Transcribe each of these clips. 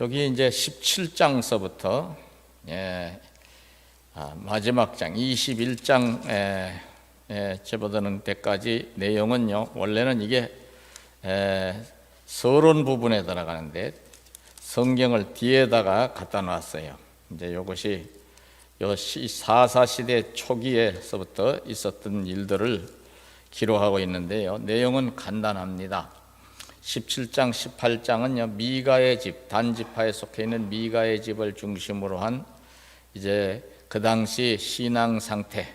여기 이제 17장서부터 마지막 장 21장에 접어드는 때까지 내용은요, 원래는 이게 서론 부분에 들어가는데 성경을 뒤에다가 갖다 놨어요. 이제 이것이 요 사사시대 초기에서부터 있었던 일들을 기록하고 있는데요, 내용은 간단합니다. 17장, 18장은요, 미가의 집, 단지파에 속해 있는 미가의 집을 중심으로 한 이제 그 당시 신앙 상태,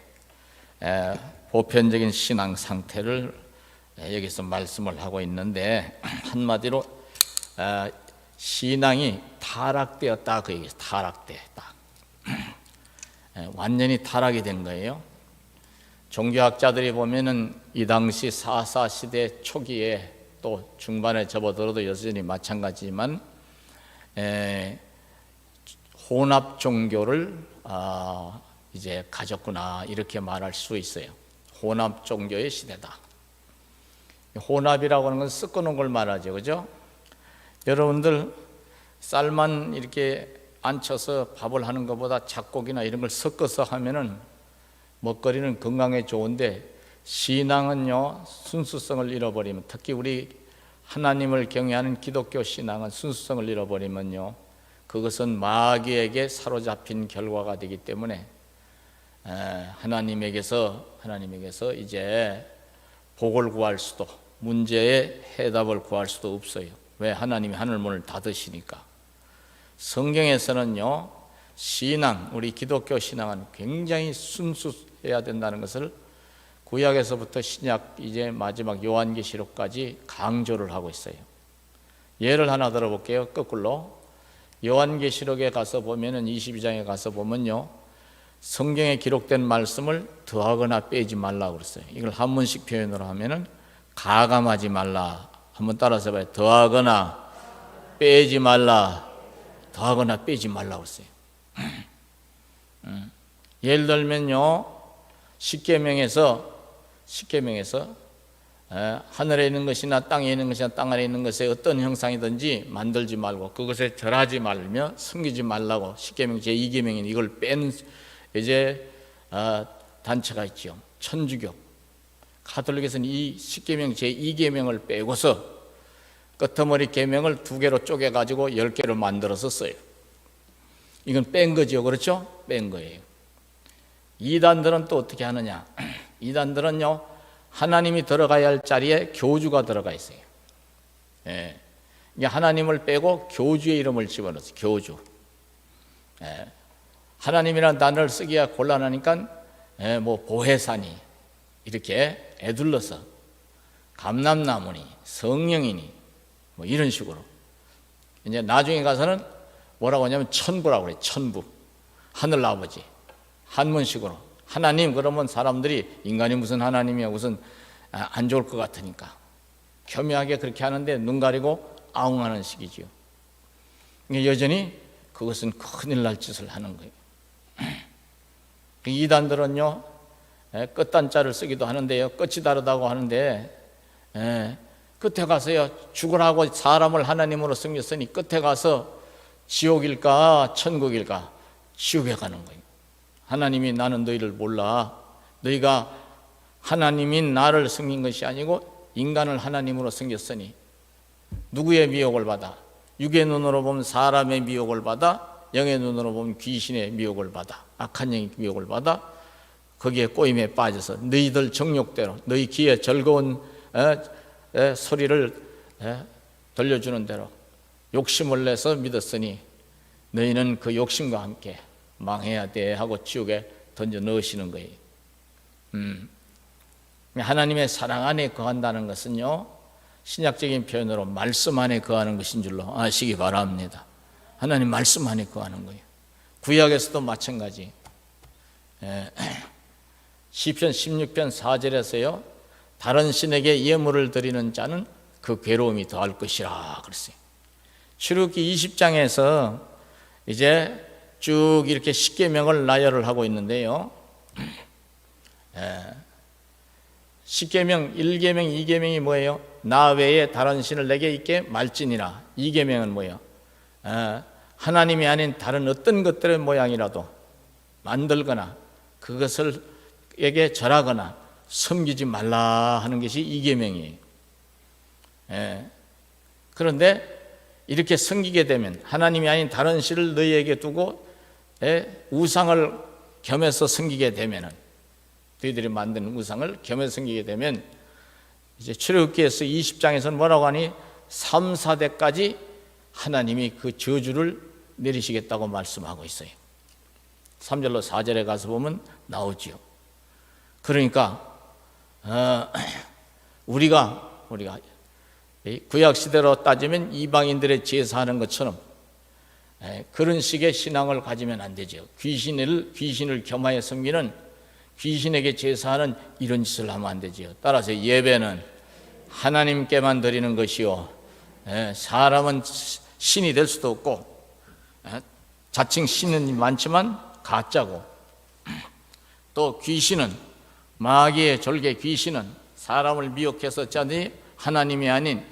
보편적인 신앙 상태를 여기서 말씀을 하고 있는데, 한마디로 신앙이 타락되었다, 그 얘기죠. 타락되었다. 완전히 타락이 된 거예요. 종교학자들이 보면은 이 당시 사사시대 초기에 또 중반에 접어들어도 여전히 마찬가지지만 혼합 종교를 이제 가졌구나, 이렇게 말할 수 있어요. 혼합 종교의 시대다. 혼합이라고 하는 건 섞어놓은 걸 말하죠, 그죠? 여러분들 쌀만 이렇게 안쳐서 밥을 하는 것보다 잡곡이나 이런 걸 섞어서 하면은 먹거리는 건강에 좋은데, 신앙은요, 순수성을 잃어버리면, 특히 우리 하나님을 경외하는 기독교 신앙은 순수성을 잃어버리면요, 그것은 마귀에게 사로잡힌 결과가 되기 때문에 하나님에게서 이제 복을 구할 수도, 문제의 해답을 구할 수도 없어요. 왜? 하나님이 하늘문을 닫으시니까. 성경에서는요, 신앙, 우리 기독교 신앙은 굉장히 순수해야 된다는 것을 구약에서부터 신약, 이제 마지막 요한계시록까지 강조를 하고 있어요. 예를 하나 들어볼게요. 거꾸로 요한계시록에 가서 보면은 22장에 가서 보면요, 성경에 기록된 말씀을 더하거나 빼지 말라고 그랬어요. 이걸 한문식 표현으로 하면은 가감하지 말라. 한번 따라서 봐요. 더하거나 빼지 말라. 더하거나 빼지 말라고 그랬어요. 예를 들면요, 십계명에서 하늘에 있는 것이나 땅에 있는 것이나 땅 아래 있는 것에 어떤 형상이든지 만들지 말고 그것에 절하지 말며 섬기지 말라고 십계명 제2계명인 이걸 뺀 이제 단체가 있죠. 천주교, 가톨릭에서는 이 십계명 제2계명을 빼고서 끄트머리 계명을 2개로 쪼개가지고 10개로 만들어서 써요. 이건 뺀 거죠, 그렇죠? 뺀 거예요. 이단들은 또 어떻게 하느냐? 이단들은요, 하나님이 들어가야 할 자리에 교주가 들어가 있어요. 하나님을 빼고 교주의 이름을 집어넣었어요. 교주. 하나님이라는 단어를 쓰기가 곤란하니까 뭐 보혜사니 이렇게 애둘러서 감람나무니 성령이니 뭐 이런 식으로. 이제 나중에 가서는 뭐라고 하냐면 천부라고 그래요. 천부. 하늘 아버지. 한문식으로. 하나님 그러면 사람들이 인간이 무슨 하나님이야, 무슨 안 좋을 것 같으니까 교묘하게 그렇게 하는데 눈 가리고 아웅하는 식이지요. 여전히 그것은 큰일 날 짓을 하는 거예요. 이단들은요, 끝단자를 쓰기도 하는데요, 끝이 다르다고 하는데 끝에 가서요, 죽으라고 사람을 하나님으로 섬겼으니 끝에 가서 지옥일까 천국일까? 지옥에 가는 거예요. 하나님이 나는 너희를 몰라. 너희가 하나님인 나를 섬긴 것이 아니고 인간을 하나님으로 섬겼으니 누구의 미혹을 받아? 육의 눈으로 보면 사람의 미혹을 받아, 영의 눈으로 보면 귀신의 미혹을 받아, 악한 영의 미혹을 받아 거기에 꼬임에 빠져서 너희들 정욕대로 너희 귀에 즐거운 소리를 들려주는 대로 욕심을 내서 믿었으니 너희는 그 욕심과 함께 망해야 돼 하고 지옥에 던져 넣으시는 거예요. 하나님의 사랑 안에 거한다는 것은요, 신약적인 표현으로 말씀 안에 거하는 것인 줄로 아시기 바랍니다. 하나님 말씀 안에 거하는 거예요. 구약에서도 마찬가지. 시편 16편 4절에서요, 다른 신에게 예물을 드리는 자는 그 괴로움이 더할 것이라 그랬어요. 출애굽기 20장에서 이제 쭉 이렇게 십계명을 나열을 하고 있는데요, 십계명 1계명 2계명이 뭐예요? 나 외에 다른 신을 내게 있게 말지니라. 2계명은 뭐예요? 하나님이 아닌 다른 어떤 것들의 모양이라도 만들거나 그것을 에게 절하거나 섬기지 말라 하는 것이 이 계명이에요. 그런데 이렇게 섬기게 되면 하나님이 아닌 다른 신을 너희에게 두고 우상을 겸해서 섬기게 되면은, 너희들이 만든 우상을 겸해서 섬기게 되면 이제 출애굽기에서 20장에서는 뭐라고 하니 3, 4대까지 하나님이 그 저주를 내리시겠다고 말씀하고 있어요. 3절로 4절에 가서 보면 나오지요. 그러니까 우리가 구약 시대로 따지면 이방인들의 제사하는 것처럼 그런 식의 신앙을 가지면 안 되죠. 귀신을 겸하여 섬기는, 귀신에게 제사하는 이런 짓을 하면 안 되죠. 따라서 예배는 하나님께만 드리는 것이요, 사람은 신이 될 수도 없고, 자칭 신은 많지만 가짜고, 또 귀신은, 마귀의 졸개 귀신은 사람을 미혹해서 짜니 하나님이 아닌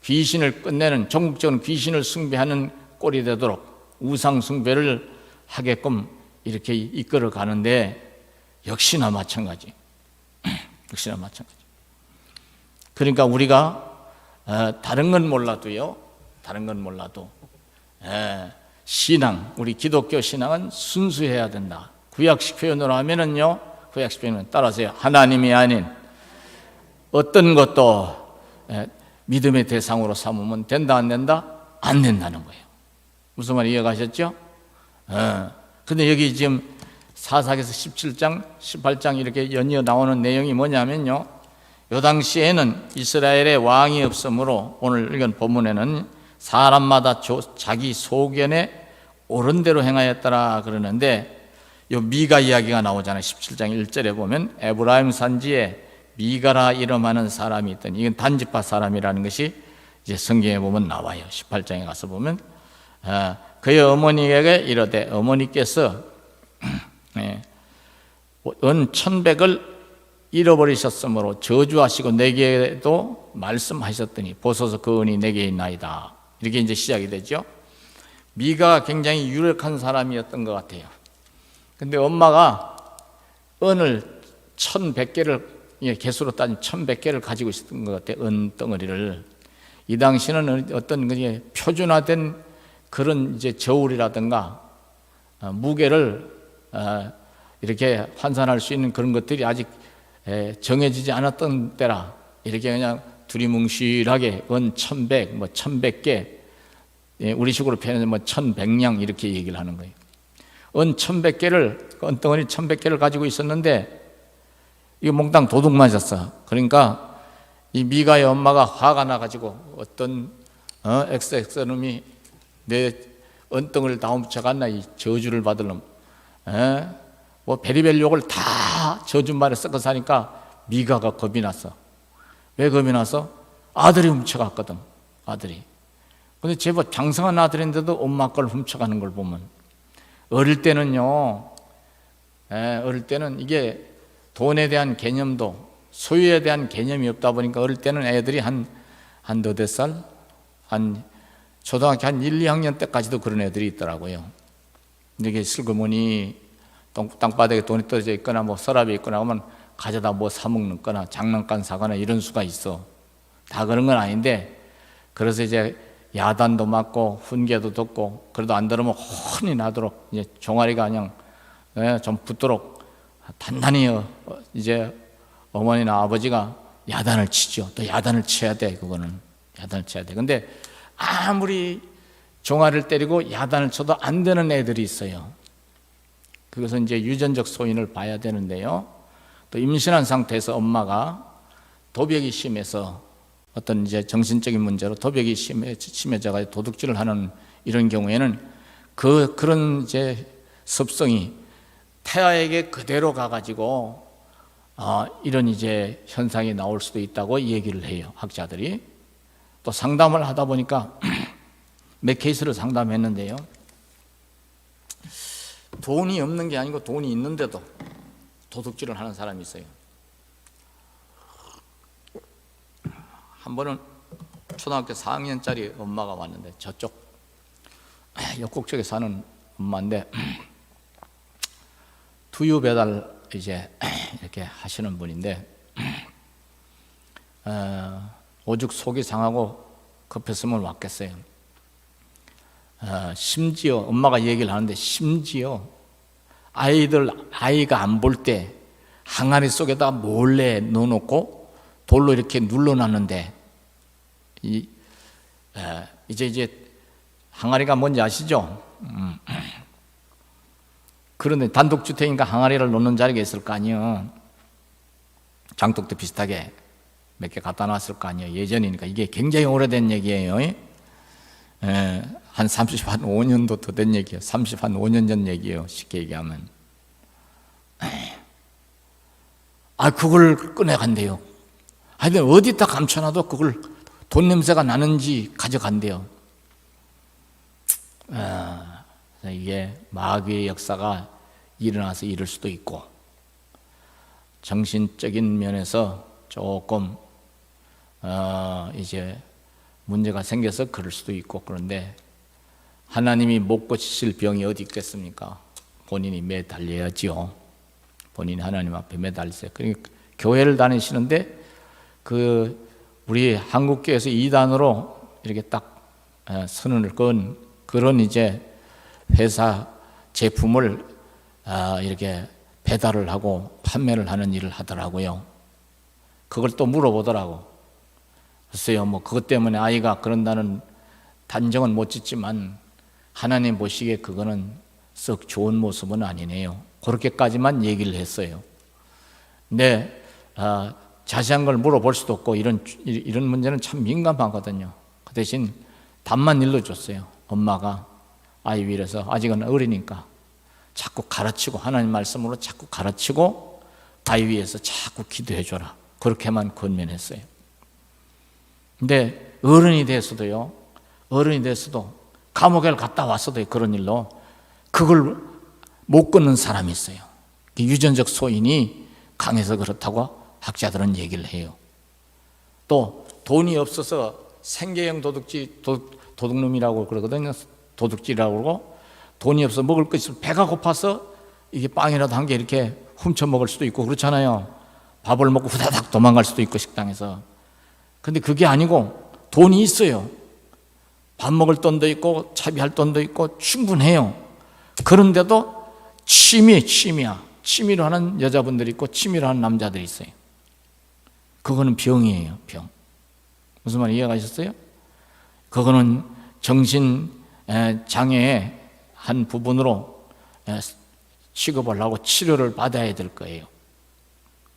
귀신을 끝내는, 전국적인 귀신을 숭배하는 꼴이 되도록 우상 숭배를 하게끔 이렇게 이끌어 가는데, 역시나 마찬가지. 역시나 마찬가지. 그러니까 우리가 다른 건 몰라도요, 다른 건 몰라도 신앙, 우리 기독교 신앙은 순수해야 된다. 구약식 표현으로 하면은요, 구약식 표현은 따라서요, 하나님이 아닌 어떤 것도 믿음의 대상으로 삼으면 된다, 안 된다? 안 된다는 거예요. 무슨 말 이해가셨죠? 근데 여기 지금 사사기서 17장, 18장 이렇게 연이어 나오는 내용이 뭐냐면요, 요 당시에는 이스라엘의 왕이 없으므로 오늘 읽은 본문에는 사람마다 자기 소견에 옳은 대로 행하였더라 그러는데, 요 미가 이야기가 나오잖아요. 17장 1절에 보면 에브라임 산지에 미가라 이름하는 사람이 있더니, 이건 단지파 사람이라는 것이 이제 성경에 보면 나와요. 18장에 가서 보면 그의 어머니에게 이르되, 어머니께서 은 1,100을 잃어버리셨으므로 저주하시고 내게도 말씀하셨더니 보소서 그 은이 내게 있나이다. 이렇게 이제 시작이 되죠. 미가가 굉장히 유력한 사람이었던 것 같아요. 근데 엄마가 은을 1,100개를, 개수로 따지면 1,100개를 가지고 있었던 것 같아요. 은 덩어리를. 이 당시는 어떤 표준화된 그런 이제 저울이라든가 무게를 이렇게 환산할 수 있는 그런 것들이 아직 정해지지 않았던 때라, 이렇게 그냥 두리뭉실하게 은 1,100, 1,100개, 우리식으로 표현하면 1,100냥 이렇게 얘기를 하는 거예요. 은 1,100개를, 은 덩어리 1,100개를 가지고 있었는데 이거 몽땅 도둑 맞았어. 그러니까 이 미가의 엄마가 화가 나가지고 어떤 XX놈이 내 은덩을 다 훔쳐갔나, 이 저주를 받을 놈, 뭐 베리벨 욕을 다 저주말에 섞어 사니까 미가가 겁이 났어. 왜 겁이 났어? 아들이 훔쳐갔거든, 아들이. 근데 제법 장성한 아들인데도 엄마 걸 훔쳐가는 걸 보면, 어릴 때는요, 어릴 때는 이게 돈에 대한 개념도, 소유에 대한 개념이 없다 보니까 어릴 때는 애들이 한 너댓 살, 한 초등학교 한 1, 2학년 때까지도 그런 애들이 있더라고요. 이게 슬그머니 땅바닥에 돈이 떨어져 있거나 뭐 서랍에 있거나 하면 가져다 뭐 사먹는 거나 장난감 사거나 이런 수가 있어. 다 그런 건 아닌데, 그래서 이제 야단도 맞고 훈계도 듣고, 그래도 안 들으면 혼이 나도록 이제 종아리가 그냥 좀 붙도록 단단히 이제 어머니나 아버지가 야단을 치죠. 또 야단을 쳐야 돼. 그거는 야단을 쳐야 돼. 근데 아무리 종아리를 때리고 야단을 쳐도 안 되는 애들이 있어요. 그것은 이제 유전적 소인을 봐야 되는데요, 또 임신한 상태에서 엄마가 도벽이 심해서 어떤 이제 정신적인 문제로 도벽이 심해져가지고 도둑질을 하는 이런 경우에는 그런 이제 습성이 태아에게 그대로 가가지고 이런 이제 현상이 나올 수도 있다고 얘기를 해요, 학자들이. 또 상담을 하다 보니까 몇 케이스를 상담했는데요, 돈이 없는 게 아니고 돈이 있는데도 도둑질을 하는 사람이 있어요. 한 번은 초등학교 4학년짜리 엄마가 왔는데, 저쪽 역곡 쪽에 사는 엄마인데 두유 배달 이제 이렇게 하시는 분인데, 오죽 속이 상하고 급했으면 왔겠어요. 심지어 엄마가 얘기를 하는데, 심지어 아이가 안 볼 때 항아리 속에다 몰래 넣어놓고 돌로 이렇게 눌러놨는데, 이제 항아리가 뭔지 아시죠? 그런데 단독주택이니까 항아리를 놓는 자리가 있을 거 아니에요. 장독도 비슷하게 몇 개 갖다 놨을 거 아니에요. 예전이니까. 이게 굉장히 오래된 얘기예요. 한 35년도 더 된 얘기예요. 35년 전 얘기예요. 쉽게 얘기하면. 그걸 꺼내간대요. 하여튼 어디다 감춰놔도 그걸 돈 냄새가 나는지 가져간대요. 이게 마귀의 역사가 일어나서 이럴 수도 있고, 정신적인 면에서 조금 이제 문제가 생겨서 그럴 수도 있고, 그런데 하나님이 못 고치실 병이 어디 있겠습니까? 본인이 매달려야지요. 본인이 하나님 앞에 매달리세요. 그러니까 교회를 다니시는데 우리 한국교회에서 2단으로 이렇게 딱 선언을 건 그런 이제 회사 제품을 이렇게 배달을 하고 판매를 하는 일을 하더라고요. 그걸 또 물어보더라고. 글쎄요, 그것 때문에 아이가 그런다는 단정은 못 짓지만 하나님 보시기에 그거는 썩 좋은 모습은 아니네요. 그렇게까지만 얘기를 했어요. 근데 자세한 걸 물어볼 수도 없고, 이런 문제는 참 민감하거든요. 그 대신 답만 일러줬어요. 엄마가 아이 위해서, 아직은 어리니까 자꾸 가르치고, 하나님 말씀으로 자꾸 가르치고 아이 위해서 자꾸 기도해줘라. 그렇게만 권면했어요. 근데 어른이 돼서도 감옥에 갔다 왔어도 그런 일로 그걸 못 끊는 사람이 있어요. 유전적 소인이 강해서 그렇다고 학자들은 얘기를 해요. 또 돈이 없어서 생계형 도둑놈이라고 그러거든요. 도둑질이라고 그러고, 돈이 없어 먹을 것이 없어 배가 고파서 이게 빵이라도 한 개 이렇게 훔쳐 먹을 수도 있고 그렇잖아요. 밥을 먹고 후다닥 도망갈 수도 있고, 식당에서. 근데 그게 아니고 돈이 있어요. 밥 먹을 돈도 있고 차비할 돈도 있고 충분해요. 그런데도 취미로 하는 여자분들이 있고 취미로 하는 남자들이 있어요. 그거는 병이에요. 병. 무슨 말 이해가셨어요? 그거는 정신 장애의 한 부분으로 취급을 하고 치료를 받아야 될 거예요.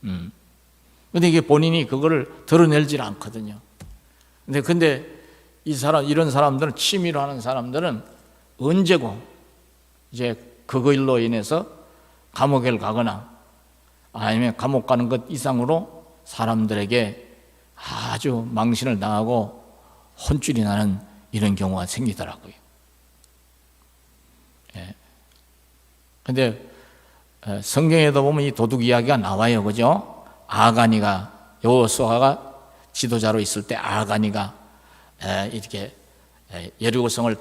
근데 이게 본인이 그거를 드러내질 않거든요. 근데 이런 사람들은, 취미로 하는 사람들은 언제고 이제 그걸로 인해서 감옥에 가거나 아니면 감옥 가는 것 이상으로 사람들에게 아주 망신을 당하고 혼쭐이 나는 이런 경우가 생기더라고요. 근데 성경에도 보면 이 도둑 이야기가 나와요. 그죠? 아가니가, 여호수아가 지도자로 있을 때 아가니가 이렇게 여리고성을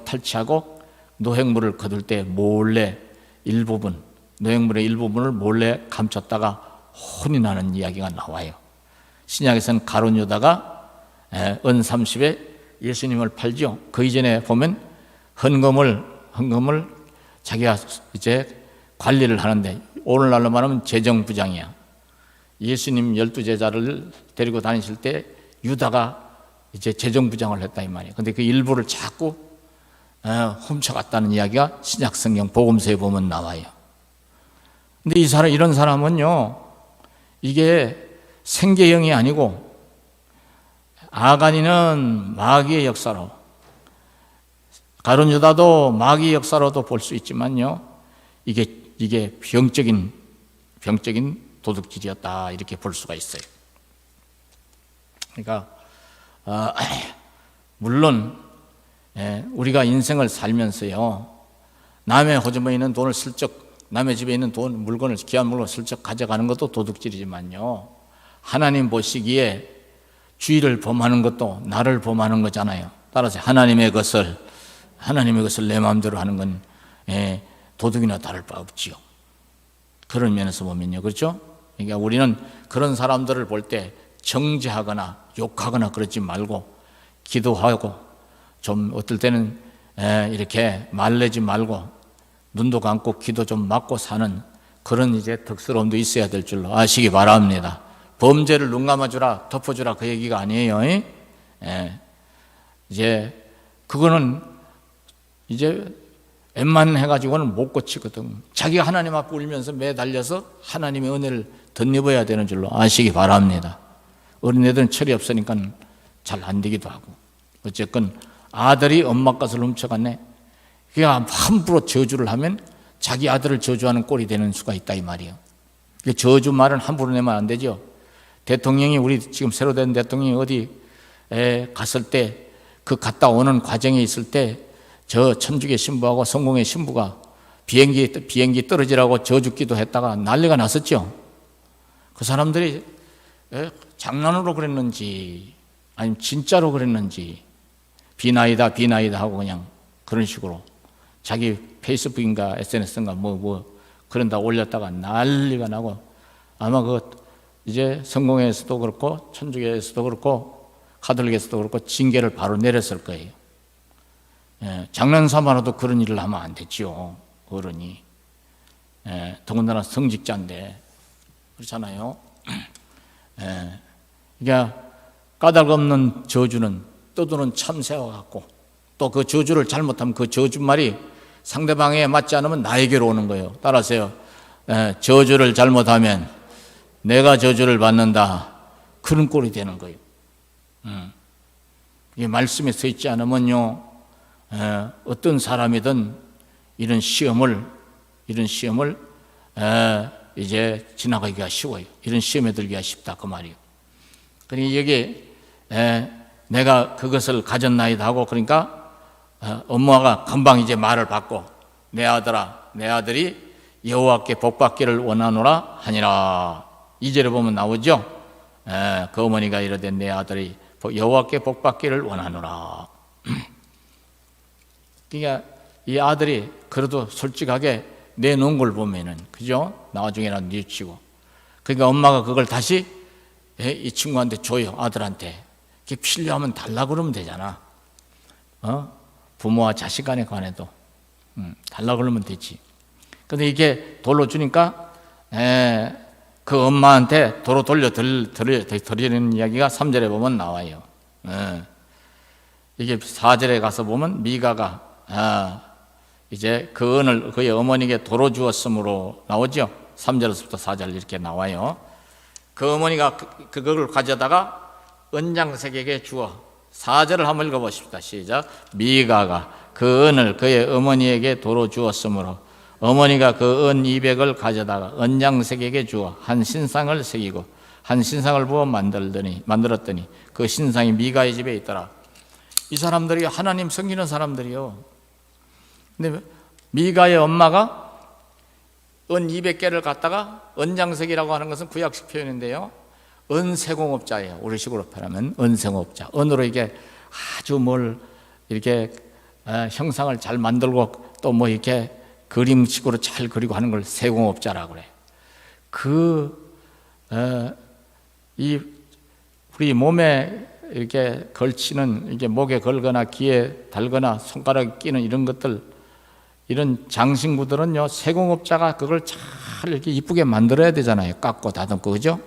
탈취하고 노획물을 거둘 때 몰래 노획물의 일부분을 몰래 감췄다가 혼이 나는 이야기가 나와요. 신약에서는 가룟 유다가 은 30에 예수님을 팔죠. 그 이전에 보면 헌금을 자기가 이제 관리를 하는데, 오늘날로 말하면 재정부장이야. 예수님 12제자를 데리고 다니실 때 유다가 이제 재정부장을 했다 이 말이에요. 근데 그 일부를 자꾸 훔쳐갔다는 이야기가 신약 성경 복음서에 보면 나와요. 근데 이런 사람은요, 이게 생계형이 아니고 아가니는 마귀의 역사로, 가룟 유다도 마귀의 역사로도 볼 수 있지만요, 이게 병적인 도둑질이었다, 이렇게 볼 수가 있어요. 그러니까 물론 우리가 인생을 살면서요, 남의 호주머니에 있는 돈을 남의 집에 있는 귀한 물건을 슬쩍 가져가는 것도 도둑질이지만요, 하나님 보시기에 주의를 범하는 것도 나를 범하는 거잖아요. 따라서 하나님의 것을 내 마음대로 하는 건 도둑이나 다를 바 없지요. 그런 면에서 보면요, 그렇죠? 그러니까 우리는 그런 사람들을 볼 때 정죄하거나 욕하거나 그러지 말고 기도하고 좀 어떨 때는 이렇게 말내지 말고 눈도 감고 귀도 좀 막고 사는 그런 이제 덕스러움도 있어야 될 줄로 아시기 바랍니다. 범죄를 눈 감아주라, 덮어주라 그 얘기가 아니에요. 이제 그거는 이제 웬만해가지고는 못 고치거든. 자기가 하나님 앞에 울면서 매달려서 하나님의 은혜를 덧입어야 되는 줄로 아시기 바랍니다. 어린애들은 철이 없으니까 잘 안 되기도 하고. 어쨌건 아들이 엄마 것을 훔쳐갔네. 그냥 함부로 저주를 하면 자기 아들을 저주하는 꼴이 되는 수가 있다 이 말이에요. 저주 말은 함부로 내면 안 되죠. 대통령이 우리 지금 새로 된 대통령이 어디 갔을 때 그 갔다 오는 과정에 있을 때 저 천주교 신부하고 성공회 신부가 비행기 떨어지라고 저주기도 했다가 난리가 났었죠. 그 사람들이 장난으로 그랬는지 아니면 진짜로 그랬는지 비나이다 하고 그냥 그런 식으로 자기 페이스북인가 SNS인가 뭐 그런다 올렸다가 난리가 나고 아마 이제 성공회에서도 그렇고 천주교에서도 그렇고 가톨릭에서도 그렇고 징계를 바로 내렸을 거예요. 장난삼아라도 그런 일을 하면 안 되죠. 어른이. 더군다나 성직자인데 그렇잖아요. 그러니까 까닭 없는 저주는 떠도는 참새와 같고 또 그 저주를 잘못하면 그 저주말이 상대방에 맞지 않으면 나에게로 오는 거예요. 따라서요. 저주를 잘못하면 내가 저주를 받는다. 그런 꼴이 되는 거예요. 이게 말씀에 써 있지 않으면요. 어떤 사람이든 이런 시험을 이제 지나가기가 쉬워요. 이런 시험에 들기가 쉽다 그 말이에요. 그러니까 여기 내가 그것을 가졌나이다 하고 그러니까 엄마가 금방 이제 말을 받고 내 아들아 내 아들이 여호와께 복받기를 원하노라 하니라. 2절에 보면 나오죠. 그 어머니가 이르되 내 아들이 여호와께 복받기를 원하노라. 그러니까 이 아들이 그래도 솔직하게 내놓은 걸 보면은 그죠? 나중에나 뉘우치고 그러니까 엄마가 그걸 다시 이 친구한테 줘요. 아들한테 이게 필요하면 달라 그러면 되잖아. 부모와 자식 간에 관해도 달라 그러면 되지. 근데 이게 돌로 주니까 그 엄마한테 도로 돌려드리는 이야기가 3절에 보면 나와요. 이게 4절에 가서 보면 미가가 이제 그 은을 그의 어머니에게 도로 주었으므로 나오죠. 3절에서부터 4절 이렇게 나와요. 그 어머니가 그걸 가져다가 은장색에게 주어 4절을 한번 읽어보십시다. 시작. 미가가 그 은을 그의 어머니에게 도로 주었으므로 어머니가 그 은 200을 가져다가 은장색에게 주어 한 신상을 새기고 한 신상을 부어 만들었더니 그 신상이 미가의 집에 있더라. 이 사람들이 하나님 섬기는 사람들이요. 근데 미가의 엄마가 은 200개를 갖다가 은장색이라고 하는 것은 구약식 표현인데요. 은세공업자예요. 우리식으로 표현하면 은세공업자. 은으로 이게 아주 뭘 이렇게 형상을 잘 만들고 또 뭐 이렇게 그림식으로 잘 그리고 하는 걸 세공업자라고 그래. 이 우리 몸에 이렇게 걸치는 이게 목에 걸거나 귀에 달거나 손가락에 끼는 이런 것들 이런 장신구들은요 세공업자가 그걸 잘 이렇게 이쁘게 만들어야 되잖아요. 깎고 다듬고 그죠?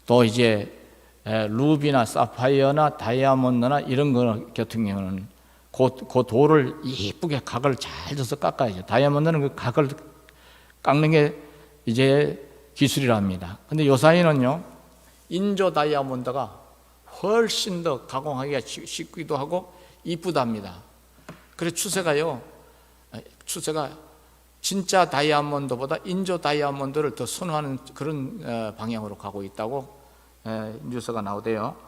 또 이제 루비나 사파이어나 다이아몬드나 이런 거 같은 경우는 그 돌을 이쁘게 각을 잘 줘서 깎아야죠. 다이아몬드는 그 각을 깎는 게 이제 기술이랍니다. 근데 요사이는요 인조 다이아몬드가 훨씬 더 가공하기가 쉽기도 하고 이쁘답니다. 그래서 추세가 진짜 다이아몬드보다 인조 다이아몬드를 더 선호하는 그런 방향으로 가고 있다고 뉴스가 나오대요.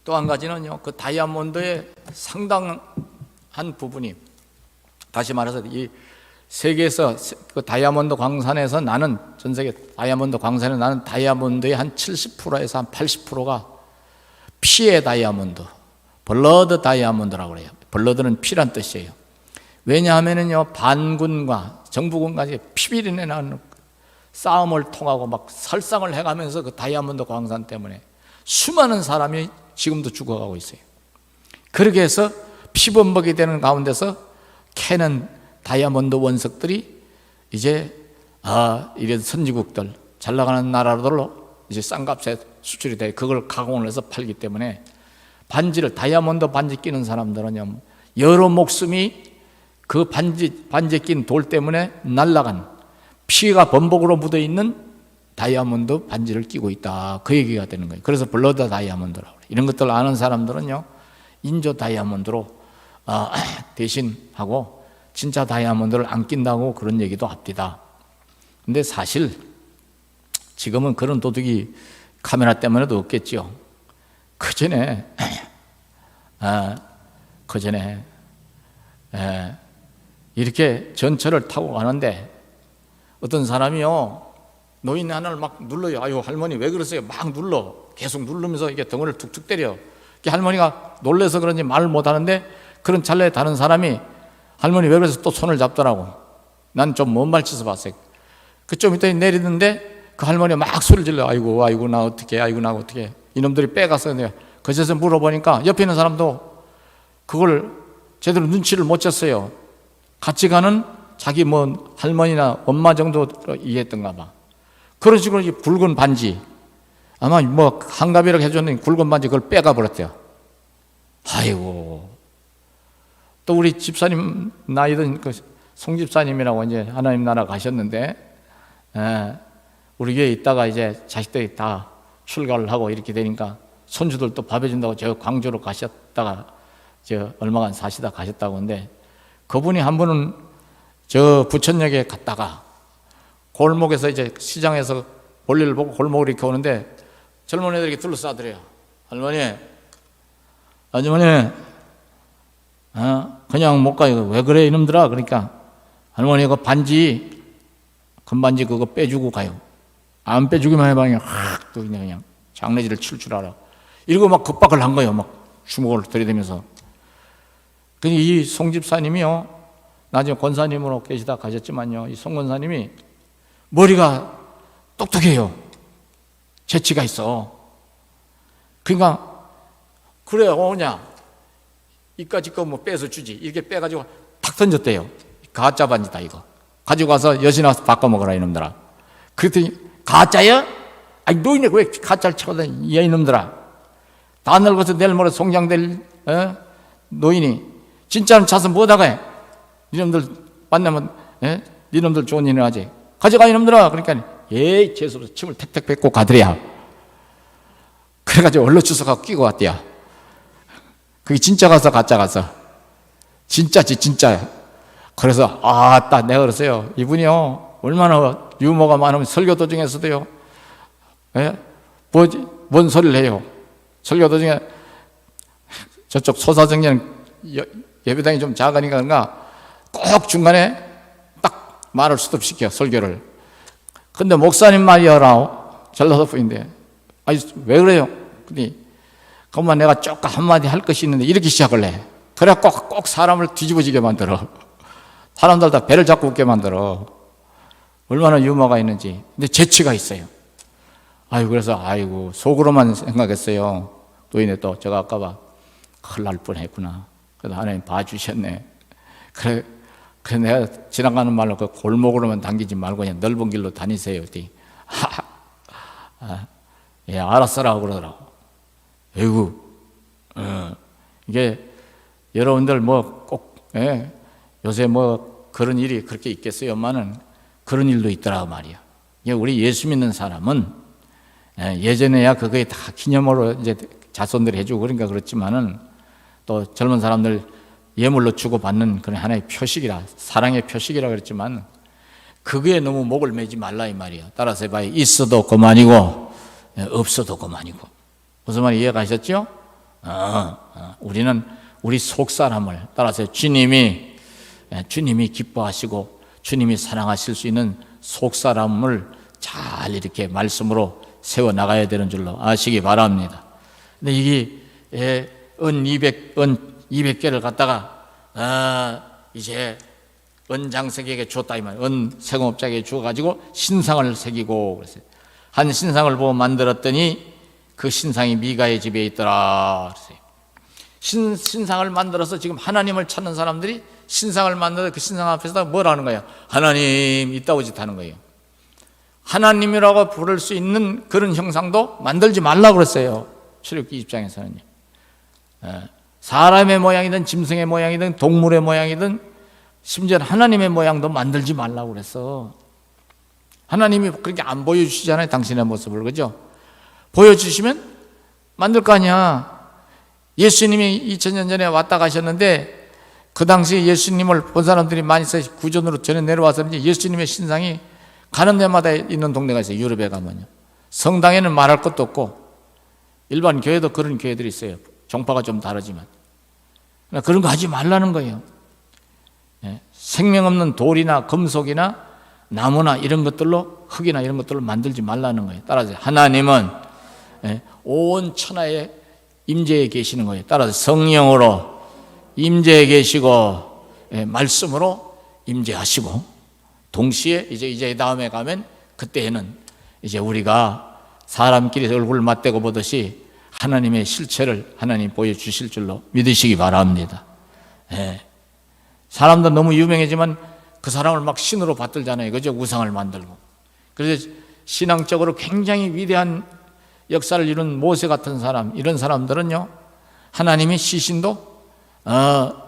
또 한 가지는요, 그 다이아몬드의 상당한 부분이 다시 말해서 이 세계에서 그 다이아몬드 광산에서 나는 전 세계 다이아몬드 광산에 나는 다이아몬드의 한 70%에서 한 80%가 피의 다이아몬드, 블러드 다이아몬드라고 그래요. 블러드는 피란 뜻이에요. 왜냐하면은요, 반군과 정부군과 피비린내 나는 싸움을 통하고 막 살상을 해가면서 그 다이아몬드 광산 때문에 수많은 사람이 지금도 죽어가고 있어요. 그렇게 해서 피범벅이 되는 가운데서 캐는 다이아몬드 원석들이 이제 이런 선진국들, 잘 나가는 나라들로 이제 싼 값에 수출이 돼 그걸 가공을 해서 팔기 때문에 반지를, 다이아몬드 반지 끼는 사람들은요, 여러 목숨이 그 반지에 낀 돌 때문에 날아간 피가 범벅으로 묻어 있는 다이아몬드 반지를 끼고 있다, 그 얘기가 되는 거예요. 그래서 블러드 다이아몬드라고 그래요. 이런 것들 아는 사람들은요, 인조 다이아몬드로 대신하고 진짜 다이아몬드를 안 낀다고 그런 얘기도 합니다. 근데 사실 지금은 그런 도둑이 카메라 때문에도 없겠죠. 그전에 이렇게 전철을 타고 가는데 어떤 사람이요, 노인 하나를 막 눌러요. 아유, 할머니 왜 그러세요? 막 눌러. 계속 누르면서 이게 덩어리를 툭툭 때려. 할머니가 놀라서 그런지 말을 못하는데 그런 찰나에 다른 사람이 할머니 왜 그래서 또 손을 잡더라고. 난 좀 먼 발치서 봤어요. 그 좀 이따 내리는데 그 할머니가 막 소리를 질러. 아이고 나 어떡해, 아이고 나 어떡해. 이놈들이 빼가서 내가 그제서 물어보니까 옆에 있는 사람도 그걸 제대로 눈치를 못 챘어요. 같이 가는 자기 뭐 할머니나 엄마 정도 이해했던가 봐. 그런 식으로 이 굵은 반지, 아마 뭐 한갑이라고 해줬는데 굵은 반지 그걸 빼가 버렸대요. 아이고. 또 우리 집사님 나이든 그 송집사님이라고 이제 하나님 나라 가셨는데, 우리 교회에 있다가 이제 자식들이 다 출가를 하고 이렇게 되니까 손주들 또 밥 해준다고 저 광주로 가셨다가 저 얼마간 사시다 가셨다고 하는데, 그분이 한 분은 저 부천역에 갔다가 골목에서 이제 시장에서 볼일을 보고 골목으로 이렇게 오는데 젊은 애들이 둘러싸더래요. 할머니, 아주머니, 그냥 못 가요. 왜 그래 이놈들아? 그러니까 할머니 그 반지, 금반지 그거 빼주고 가요. 안 빼주기만 해봐 그냥 확 또 그냥 장례지를 칠 줄 알아. 이러고 막 급박을 한 거예요. 막 주먹을 들이대면서. 근데 이 송집사님이요, 나중에 권사님으로 계시다 가셨지만요, 이 송권사님이 머리가 똑똑해요. 재치가 있어. 그러니까 그래 오냐, 이까지 거 뭐 빼서 주지. 이렇게 빼가지고 탁 던졌대요. 가짜 반지다 이거. 가지고 가서 여신 와서 바꿔 먹어라 이놈들아. 그랬더니 가짜야? 아니 노인네 왜 가짜를 쳐다니 이놈들아. 다 늙어서 내일 모레 송장될 노인이 진짜는 차서 뭐다가 해. 이놈들 만나면 이놈들 좋은 일을 하지. 가져가 이놈들아. 그러니까 에이 재수없어 침을 택택 뱉고 가더래야. 그래가지고 얼른 주워가고 끼고 왔대야. 그게 진짜 가서 가짜 가서. 진짜지 진짜야. 그래서 딱 내가 그랬어요. 이분이요 얼마나 유머가 많으면 설교 도중에서도요, 뭔 소리를 해요. 설교 도중에 저쪽 소사정리는 예배당이 좀 작으니까 그런가 꼭 중간에 딱 말을 스톱시켜 설교를. 근데 목사님 말이여라, 전라도 분인데 아니 왜 그래요? 그러니 그것만 내가 조금 한마디 할 것이 있는데 이렇게 시작을 해. 그래 꼭 사람을 뒤집어지게 만들어. 사람들 다 배를 잡고 웃게 만들어. 얼마나 유머가 있는지. 근데 재치가 있어요. 그래서 속으로만 생각했어요. 노인네 또 제가 아까 봐 큰일 날 뻔했구나. 그래도 하나님 봐주셨네. 그래 내가 지나가는 말로 그 골목으로만 당기지 말고 그냥 넓은 길로 다니세요. 예, 알았어라고 그러더라고. 에이구, 이게 여러분들 뭐 꼭 요새 뭐 그런 일이 그렇게 있겠어요만은 그런 일도 있더라고 말이야. 우리 예수 믿는 사람은 예전에야 그거에 다 기념으로 이제 자손들이 해주고 그러니까 그렇지만은 또 젊은 사람들 예물로 주고받는 그런 하나의 표식이라, 사랑의 표식이라 그랬지만 그거에 너무 목을 매지 말라 이 말이야. 따라서 해봐요. 있어도 그만이고 없어도 그만이고. 무슨 말이 이해가셨죠? 우리는 우리 속 사람을 따라서 주님이 기뻐하시고 주님이 사랑하실 수 있는 속 사람을 잘 이렇게 말씀으로 세워 나가야 되는 줄로 아시기 바랍니다. 근데 이게 은 200개를 갖다가 이제 은 장색에게 줬다 이 말. 은 세공업자에게 주어가지고 신상을 새기고 그랬어요. 한 신상을 보고 만들었더니 그 신상이 미가의 집에 있더라 그랬어요. 신상을 만들어서 지금 하나님을 찾는 사람들이 신상을 만들어서 그 신상 앞에서 뭐라는 거예요? 하나님 있다고 짓하는 거예요. 하나님이라고 부를 수 있는 그런 형상도 만들지 말라고 그랬어요. 출애굽기 20장에서는요. 사람의 모양이든 짐승의 모양이든 동물의 모양이든 심지어 하나님의 모양도 만들지 말라고 그랬어. 하나님이 그렇게 안 보여주시잖아요. 당신의 모습을. 그죠? 보여주시면 만들 거 아니야. 예수님이 2000년 전에 왔다 가셨는데 그 당시 예수님을 본 사람들이 많이 있어요. 구전으로 전에 내려와서 예수님의 신상이 가는 데마다 있는 동네가 있어요. 유럽에 가면요. 성당에는 말할 것도 없고 일반 교회도 그런 교회들이 있어요. 종파가 좀 다르지만. 그런 거 하지 말라는 거예요. 생명 없는 돌이나 금속이나 나무나 이런 것들로 흙이나 이런 것들로 만들지 말라는 거예요. 따라서 하나님은 온 천하에 임재해 계시는 거예요. 따라서 성령으로 임재해 계시고 말씀으로 임재하시고 동시에 이제 다음에 가면 그때에는 이제 우리가 사람끼리 얼굴 맞대고 보듯이 하나님의 실체를 하나님 보여주실 줄로 믿으시기 바랍니다. 사람도 너무 유명해지만 그 사람을 막 신으로 받들잖아요. 그죠? 우상을 만들고. 그래서 신앙적으로 굉장히 위대한 역사를 이룬 모세 같은 사람, 이런 사람들은요, 하나님이 시신도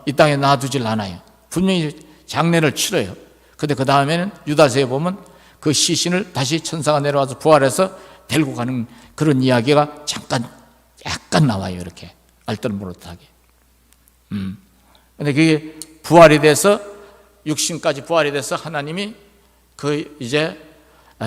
이 땅에 놔두질 않아요. 분명히 장례를 치러요. 근데 그 다음에는 유다서에 보면 그 시신을 다시 천사가 내려와서 부활해서 데리고 가는 그런 이야기가 약간 나와요. 이렇게 알뜰 모르하게. 근데 그게 부활이 돼서 육신까지 부활이 돼서 하나님이 그 이제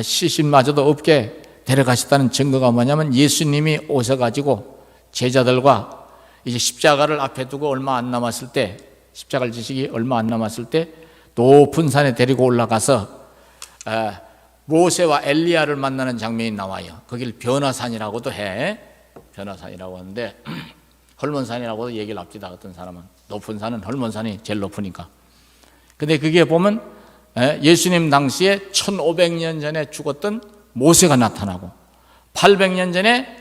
시신마저도 없게 데려가셨다는 증거가 뭐냐면 예수님이 오셔가지고 제자들과 이제 십자가를 앞에 두고 얼마 안 남았을 때, 십자가를 지시기 얼마 안 남았을 때 높은 산에 데리고 올라가서 모세와 엘리야를 만나는 장면이 나와요. 거길 변화산이라고도 해. 변화산이라고 하는데 헐몬산이라고도 얘기를 합니다. 어떤 사람은 높은 산은 헐몬산이 제일 높으니까. 근데 그게 보면 예수님 당시에 1500년 전에 죽었던 모세가 나타나고 800년 전에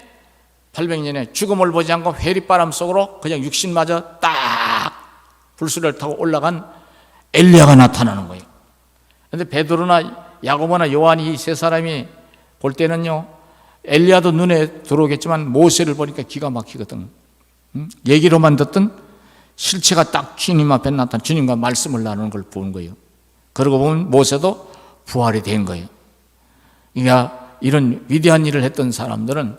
죽음을 보지 않고 회리바람 속으로 그냥 육신마저 딱 불수를 타고 올라간 엘리야가 나타나는 거예요. 그런데 베드로나 야고보나 요한이 이 세 사람이 볼 때는요, 엘리야도 눈에 들어오겠지만 모세를 보니까 기가 막히거든. 얘기로만 듣던 실체가 딱 주님 앞에 나타나 주님과 말씀을 나누는 걸 보는 거예요. 그러고 보면 모세도 부활이 된 거예요. 그러니까 이런 위대한 일을 했던 사람들은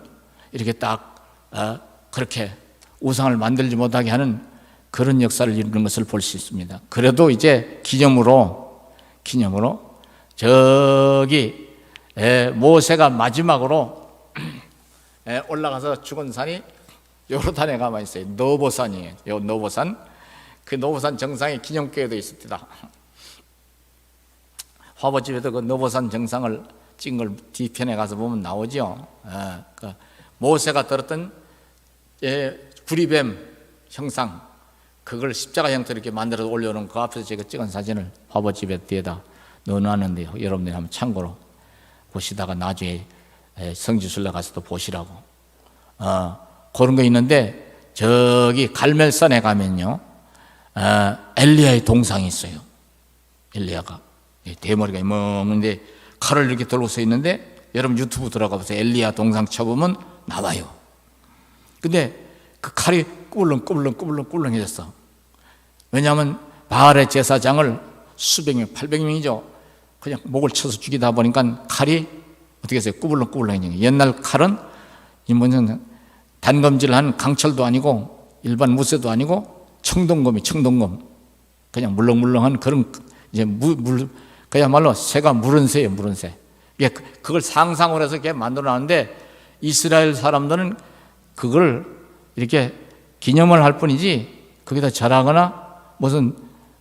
이렇게 딱 그렇게 우상을 만들지 못하게 하는 그런 역사를 이루는 것을 볼 수 있습니다. 그래도 이제 기념으로 저기 모세가 마지막으로 올라가서 죽은 산이 요르단에 가만 있어요. 너보산이에요. 요 너보산. 그 너보산 정상에 기념교회도 있습니다. 화보집에도 그 너보산 정상을 찍은 걸 뒤편에 가서 보면 나오죠. 그 모세가 들었던 구리뱀 형상, 그걸 십자가 형태로 이렇게 만들어서 올려놓은 그 앞에서 제가 찍은 사진을 화보집에 뒤에다 넣어놨는데요. 여러분들이 한번 참고로 보시다가 나중에 성지순례 가서도 보시라고. 그런 거 있는데 저기 갈멜산에 가면요, 엘리야의 동상이 있어요. 엘리야가 대머리가 먹는데 칼을 이렇게 들고 서 있는데 여러분 유튜브 들어가 보세요. 엘리야 동상 쳐보면 나와요. 근데 그 칼이 꿀렁꿀렁해졌어. 왜냐하면 바알의 제사장을 수백 명, 800명이죠. 그냥 목을 쳐서 죽이다 보니까 칼이 어떻게 했어요? 꾸불렁꾸불렁해진 거예요. 옛날 칼은 이 뭐냐, 단검질한 강철도 아니고 일반 무쇠도 아니고 청동검. 그냥 물렁물렁한 그런 이제 그야말로 새가 물은 새예요, 물은 새. 그걸 상상을 해서 이렇게 만들어놨는데 이스라엘 사람들은 그걸 이렇게 기념을 할 뿐이지 거기다 절하거나 무슨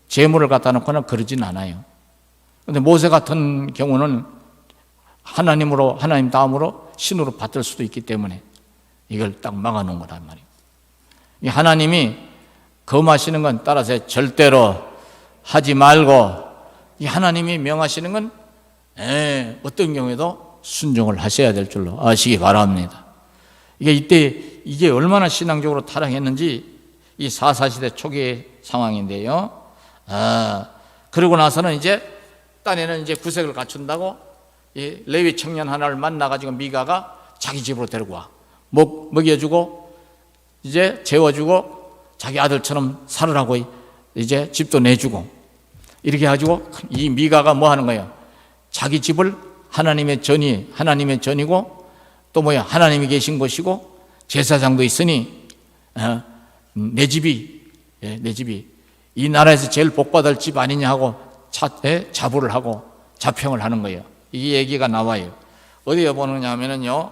제물을 갖다 놓거나 그러진 않아요. 그런데 모세 같은 경우는 하나님 다음으로 신으로 받들 수도 있기 때문에 이걸 딱 막아놓은 거란 말이에요. 이 하나님이 금하시는 건 따라서 절대로 하지 말고, 이 하나님이 명하시는 건 어떤 경우에도 순종을 하셔야 될 줄로 아시기 바랍니다. 이게 얼마나 신앙적으로 타락했는지 이 사사시대 초기의 상황인데요. 그러고 나서는 이제 딴에는 이제 구색을 갖춘다고 이 레위 청년 하나를 만나가지고 미가가 자기 집으로 데리고 와. 먹여주고 이제 재워주고 자기 아들처럼 살으라고 이제 집도 내주고 이렇게 해가지고 이 미가가 뭐 하는 거예요? 자기 집을 하나님의 전이고 또 뭐야? 하나님이 계신 곳이고 제사장도 있으니 내 집이 이 나라에서 제일 복받을 집 아니냐 하고 자부를 하고 자평을 하는 거예요. 이 얘기가 나와요. 어디에 보느냐 하면은요,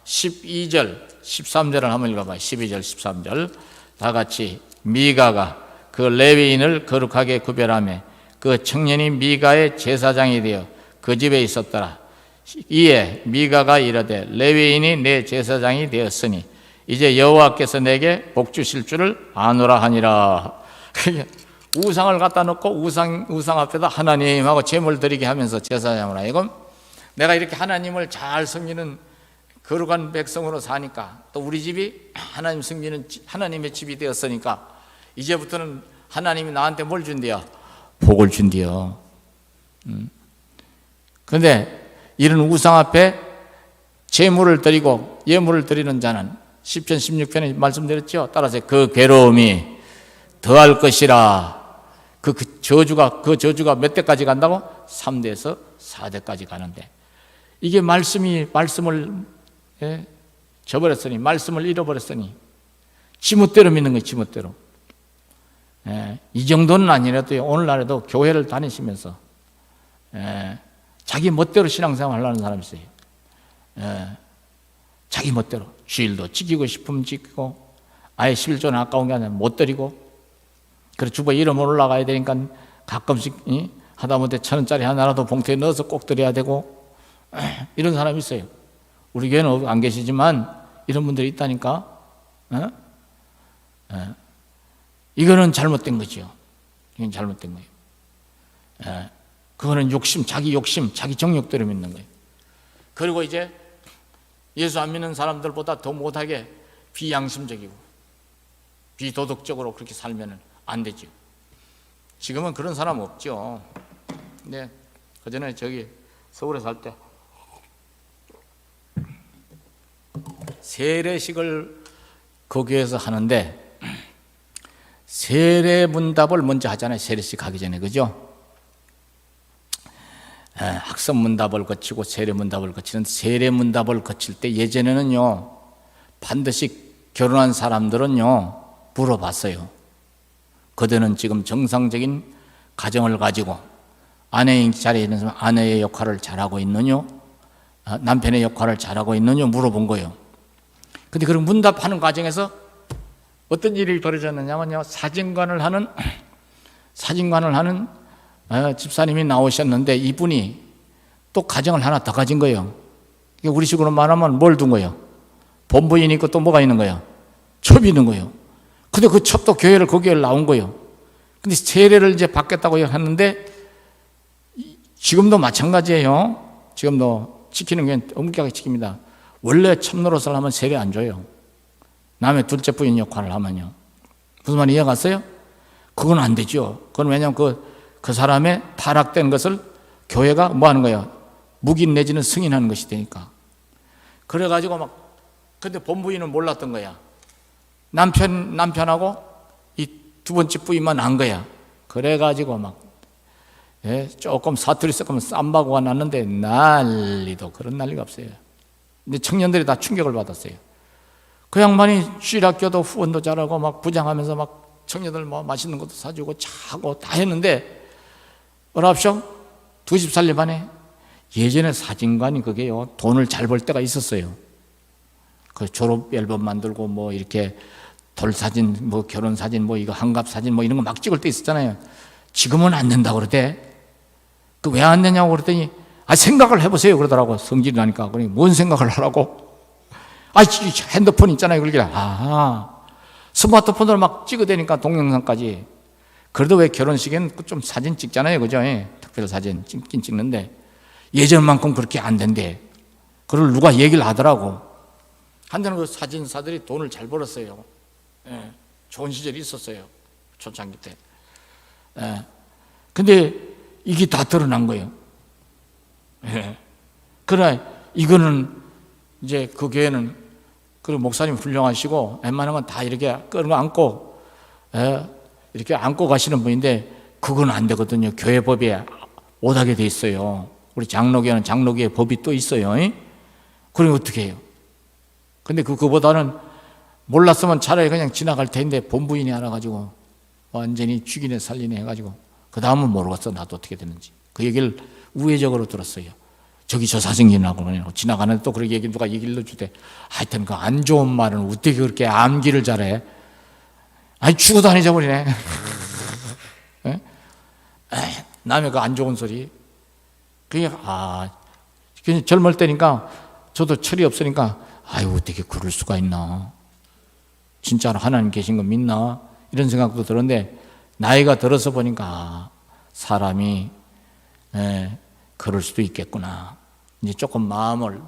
12절, 13절을 한번 읽어봐요. 12절, 13절. 다 같이 미가가 그 레위인을 거룩하게 구별하며 그 청년이 미가의 제사장이 되어 그 집에 있었더라. 이에 미가가 이르되 레위인이 내 제사장이 되었으니 이제 여호와께서 내게 복 주실 줄을 아노라 하니라. 우상을 갖다 놓고 우상 앞에다 하나님하고 제물 드리게 하면서 제사장을 하여금 내가 이렇게 하나님을 잘 섬기는 거룩한 백성으로 사니까 또 우리 집이 하나님 섬기는 하나님의 집이 되었으니까 이제부터는 하나님이 나한테 뭘 준대요? 복을 준대요. 그런데 이런 우상 앞에 제물을 드리고 예물을 드리는 자는 10편 16편에 말씀드렸죠. 따라서 그 괴로움이 더할 것이라. 그 저주가 몇 대까지 간다고? 3대에서 4대까지 가는데 이게 말씀을 저버렸으니, 말씀을 잃어버렸으니 지멋대로 믿는 거예요. 지멋대로. 이 정도는 아니라도 오늘날에도 교회를 다니시면서 자기 멋대로 신앙생활 하려는 사람이 있어요. 자기 멋대로 주일도 지키고 싶으면 지키고 아예 11조는 아까운 게 아니라 못 드리고, 그래 주보 이름 올라가야 되니까 가끔씩 하다못해 1,000원짜리 하나라도 봉투에 넣어서 꼭 드려야 되고 이런 사람이 있어요. 우리 교회는 안 계시지만 이런 분들이 있다니까. 이거는 잘못된 거죠. 이건 잘못된 거예요. 그거는 자기 욕심, 자기 정욕대로 믿는 거예요. 그리고 이제 예수 안 믿는 사람들보다 더 못하게 비양심적이고 비도덕적으로 그렇게 살면 안 되죠. 지금은 그런 사람 없죠. 근데 그전에 저기 서울에 살 때 세례식을 그 교회에서 하는데 세례 문답을 먼저 하잖아요. 세례식 하기 전에, 그죠? 학습 문답을 거치고 세례 문답을 거치는데, 세례 문답을 거칠 때 예전에는요 반드시 결혼한 사람들은요 물어봤어요. 그들은 지금 정상적인 가정을 가지고 아내의 자리에 있는 사람, 아내의 역할을 잘하고 있느냐, 남편의 역할을 잘하고 있느냐 물어본 거예요. 근데 그런 문답하는 과정에서 어떤 일이 벌어졌느냐면요, 사진관을 하는 집사님이 나오셨는데 이분이 또 가정을 하나 더 가진 거예요. 우리 식으로 말하면 뭘 둔 거예요? 본부인이 있고 또 뭐가 있는 거예요? 첩이 있는 거예요. 근데 그 첩도 교회를 거기에 나온 거예요. 근데 세례를 이제 받겠다고 했는데 지금도 마찬가지예요. 지금도 지키는 게 엄격하게 지킵니다. 원래 첩 노릇을 하면 세례 안 줘요. 남의 둘째 부인 역할을 하면요. 무슨 말이 이해갔어요? 그건 안 되죠. 그건 왜냐하면 그 사람의 타락된 것을 교회가 뭐 하는 거예요? 묵인 내지는 승인하는 것이 되니까. 그래가지고 근데 본부인은 몰랐던 거야. 남편하고 이 두 번째 부인만 안 거야. 그래가지고 조금 사투리 섞으면 쌈바고가 났는데 그런 난리가 없어요. 근데 청년들이 다 충격을 받았어요. 그 양반이 주일학교도 후원도 잘하고 부장하면서 청년들 맛있는 것도 사주고 차고 다 했는데 어랍쇼 2집 살림하네. 예전에 사진관이 그게요 돈을 잘 벌 때가 있었어요. 그 졸업 앨범 만들고 이렇게 돌사진, 결혼사진, 이거 한갑사진, 이런 거 막 찍을 때 있었잖아요. 지금은 안 된다고 그러대. 왜 안 되냐고 그랬더니, 생각을 해보세요. 그러더라고. 성질이 나니까. 그러니, 뭔 생각을 하라고? 아, 핸드폰 있잖아요. 그러길래 스마트폰으로 막 찍어대니까 동영상까지. 그래도 왜 결혼식엔 좀 사진 찍잖아요, 그죠? 특별 사진 찍긴 찍는데 예전만큼 그렇게 안 된대. 그걸 누가 얘기를 하더라고. 한때는 그 사진사들이 돈을 잘 벌었어요. 좋은 시절이 있었어요, 초창기 때. 근데 이게 다 드러난 거예요. 그러나 이거는 이제 그 교회는 그 목사님 훌륭하시고 웬만한 건 다 이렇게 끌어안고 이렇게 안고 가시는 분인데 그건 안 되거든요. 교회 법에 못하게 돼 있어요. 우리 장로교회는 장로교회 법이 또 있어요. 그럼 어떻게 해요? 근데 그거보다는 몰랐으면 차라리 그냥 지나갈 텐데 본부인이 알아가지고 완전히 죽이네 살리네 해가지고 그 다음은 모르겠어. 나도 어떻게 됐는지. 그 얘기를 우회적으로 들었어요. 저기 저 사생기라고 그러냐고. 지나가는데 또 그렇게 누가 얘기를 주대. 하여튼 그 안 좋은 말은 어떻게 그렇게 암기를 잘해? 아니 죽어도 안 잊어버리네. 남의 그 안 좋은 소리. 그게 젊을 때니까 저도 철이 없으니까 아유 어떻게 그럴 수가 있나. 진짜로 하나님 계신 거 믿나? 이런 생각도 들었는데 나이가 들어서 보니까 사람이 그럴 수도 있겠구나. 이제 조금 마음을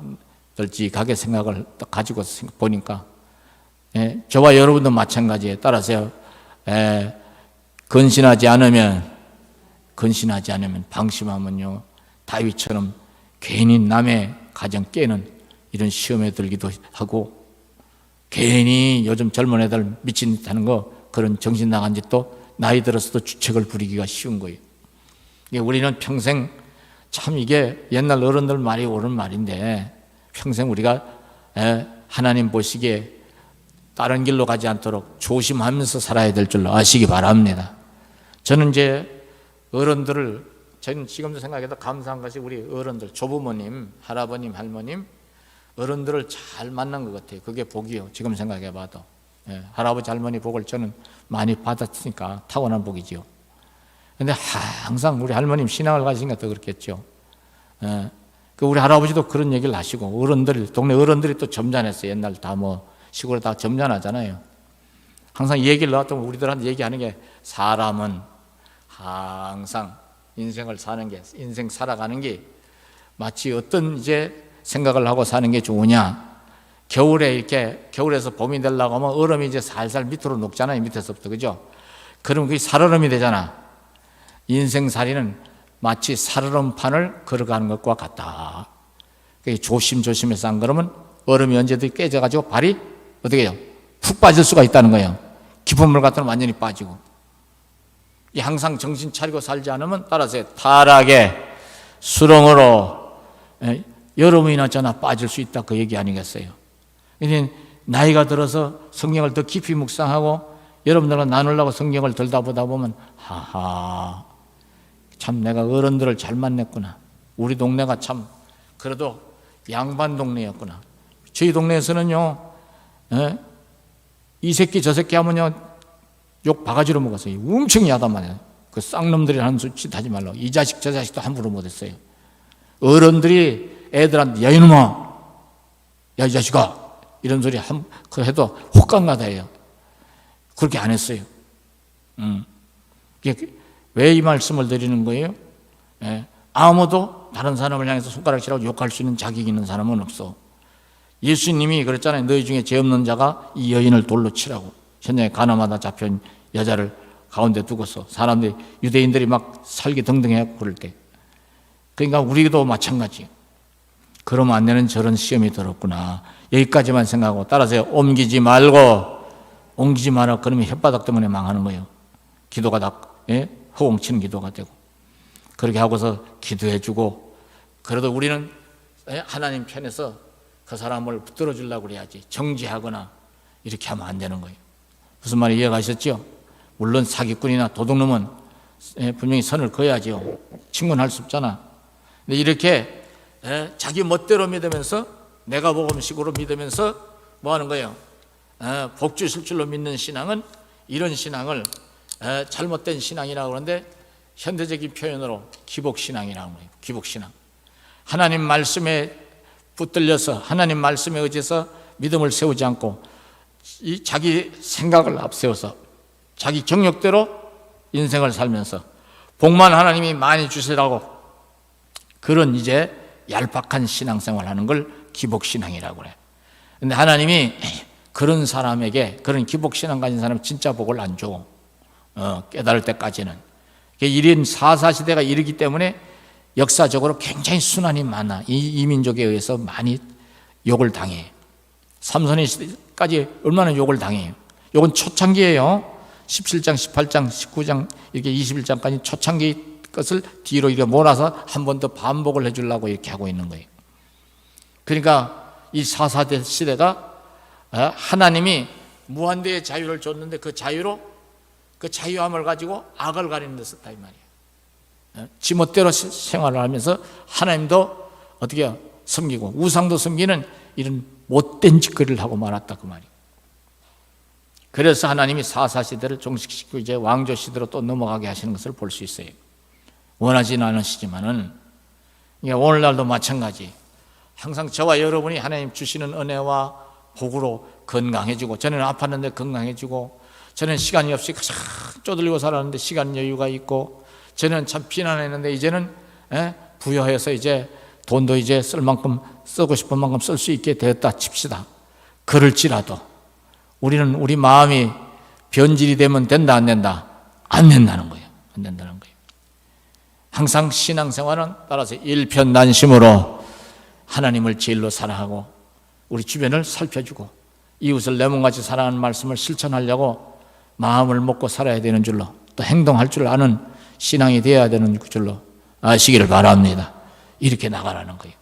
널찍하게 생각을 가지고 보니까 저와 여러분도 마찬가지에 따라서 근신하지 않으면 방심하면요 다윗처럼 괜히 남의 가정 깨는 이런 시험에 들기도 하고 괜히 요즘 젊은 애들 미친 듯 하는 거 그런 정신 나간 짓도 나이 들어서도 주책을 부리기가 쉬운 거예요. 우리는 평생 참 이게 옛날 어른들 말이 옳은 말인데 평생 우리가 하나님 보시기에 다른 길로 가지 않도록 조심하면서 살아야 될 줄 아시기 바랍니다. 저는 이제 어른들을 저는 지금도 생각해도 감사한 것이 우리 어른들 조부모님, 할아버님, 할머님 어른들을 잘 만난 것 같아요. 그게 복이요. 지금 생각해 봐도 할아버지 할머니 복을 저는 많이 받았으니까 타고난 복이지요. 근데 항상 우리 할머님 신앙을 가지니까 더 그렇겠죠. 우리 할아버지도 그런 얘기를 하시고 동네 어른들이 또 점잖았어요. 옛날 다 시골에 다 점잖하잖아요. 항상 이 얘기를 나왔던 우리들한테 얘기하는 게 사람은 항상 인생을 사는 게 인생 살아가는 게 마치 어떤 이제 생각을 하고 사는 게 좋으냐. 겨울에서 봄이 되려고 하면 얼음이 이제 살살 밑으로 녹잖아요. 밑에서부터 그죠? 그럼 그게 살얼음이 되잖아. 인생살이는 마치 살얼음판을 걸어가는 것과 같다. 조심조심해서 안 그러면 얼음이 언제든지 깨져가지고 발이 어떻게 해요? 푹 빠질 수가 있다는 거예요. 깊은 물 같으면 완전히 빠지고. 항상 정신 차리고 살지 않으면 따라서 타락의 수렁으로 여름이나 저나 빠질 수 있다 그 얘기 아니겠어요? 나이가 들어서 성경을 더 깊이 묵상하고 여러분들과 나누려고 성경을 들다 보다 보면 참 내가 어른들을 잘 만났구나. 우리 동네가 참 그래도 양반 동네였구나. 저희 동네에서는요 이 새끼 저 새끼 하면요 욕 바가지로 먹었어요. 엄청 야단만 그 쌍놈들이 하는 짓 하지 말라고. 이 자식 저 자식도 함부로 못했어요. 어른들이 애들한테 야 이놈아 야 이 자식아 이런 소리 해도 혹강나다 해요. 그렇게 안 했어요. 왜 이 말씀을 드리는 거예요? 아무도 다른 사람을 향해서 손가락질하고 욕할 수 있는 자격이 있는 사람은 없어. 예수님이 그랬잖아요. 너희 중에 죄 없는 자가 이 여인을 돌로 치라고. 현장에 가나마다 잡혀온 여자를 가운데 두고서 사람들이 유대인들이 막 살기 등등해하고 그럴 때 그러니까 우리도 마찬가지예요. 그러면 안 되는 저런 시험이 들었구나. 여기까지만 생각하고 따라서 옮기지 마라. 그러면 혓바닥 때문에 망하는 거예요. 기도가 다 허공치는 기도가 되고 그렇게 하고서 기도해주고 그래도 우리는 하나님 편에서 그 사람을 붙들어 주려고 그래야지 정지하거나 이렇게 하면 안 되는 거예요. 무슨 말이 이해가셨죠? 물론 사기꾼이나 도둑놈은 분명히 선을 그어야죠. 친구는 할 수 없잖아. 근데 이렇게 자기 멋대로 믿으면서 내가 복음식으로 믿으면서 뭐 하는 거예요? 복 주실 줄로 믿는 신앙은 이런 신앙을 잘못된 신앙이라고 그러는데 현대적인 표현으로 기복신앙이라고 해요. 기복신앙. 하나님 말씀에 붙들려서 하나님 말씀에 의지해서 믿음을 세우지 않고 이 자기 생각을 앞세워서 자기 경력대로 인생을 살면서 복만 하나님이 많이 주시라고 그런 이제 얄팍한 신앙생활 하는 걸 기복신앙이라고 그래. 근데 하나님이 그런 사람에게, 그런 기복신앙 가진 사람 진짜 복을 안 줘. 깨달을 때까지는. 1인 4사 시대가 이르기 때문에 역사적으로 굉장히 순환이 많아. 이 민족에 의해서 많이 욕을 당해. 삼손의 시대까지 얼마나 욕을 당해요. 욕은 초창기예요. 17장, 18장, 19장 이렇게 21장까지 초창기 것을 뒤로 이렇게 몰아서 한 번 더 반복을 해주려고 이렇게 하고 있는 거예요. 그러니까 이 4사 시대가 하나님이 무한대의 자유를 줬는데 그 자유로 그 자유함을 가지고 악을 가리는 데 썼다 이 말이에요. 지멋대로 생활을 하면서 하나님도 어떻게 섬기고 우상도 섬기는 이런 못된 짓거리를 하고 말았다 그 말이에요. 그래서 하나님이 4사 시대를 종식시키고 이제 왕조 시대로 또 넘어가게 하시는 것을 볼 수 있어요. 원하지는 않으시지만은 오늘날도 마찬가지. 항상 저와 여러분이 하나님 주시는 은혜와 복으로 건강해지고, 전에는 아팠는데 건강해지고, 전에는 시간이 없이 가장 쪼들리고 살았는데 시간 여유가 있고, 전에는 참 비난했는데 이제는 부여해서 이제 돈도 이제 쓸 만큼 쓰고 싶은 만큼 쓸 수 있게 되었다 칩시다. 그럴지라도 우리는 우리 마음이 변질이 되면 된다 안 된다? 안 된다는 거예요. 안 된다는 거예요. 항상 신앙생활은 따라서 일편단심으로 하나님을 제일로 사랑하고 우리 주변을 살펴주고 이웃을 내 몸같이 사랑하는 말씀을 실천하려고 마음을 먹고 살아야 되는 줄로, 또 행동할 줄 아는 신앙이 되어야 되는 줄로 아시기를 바랍니다. 이렇게 나가라는 거예요.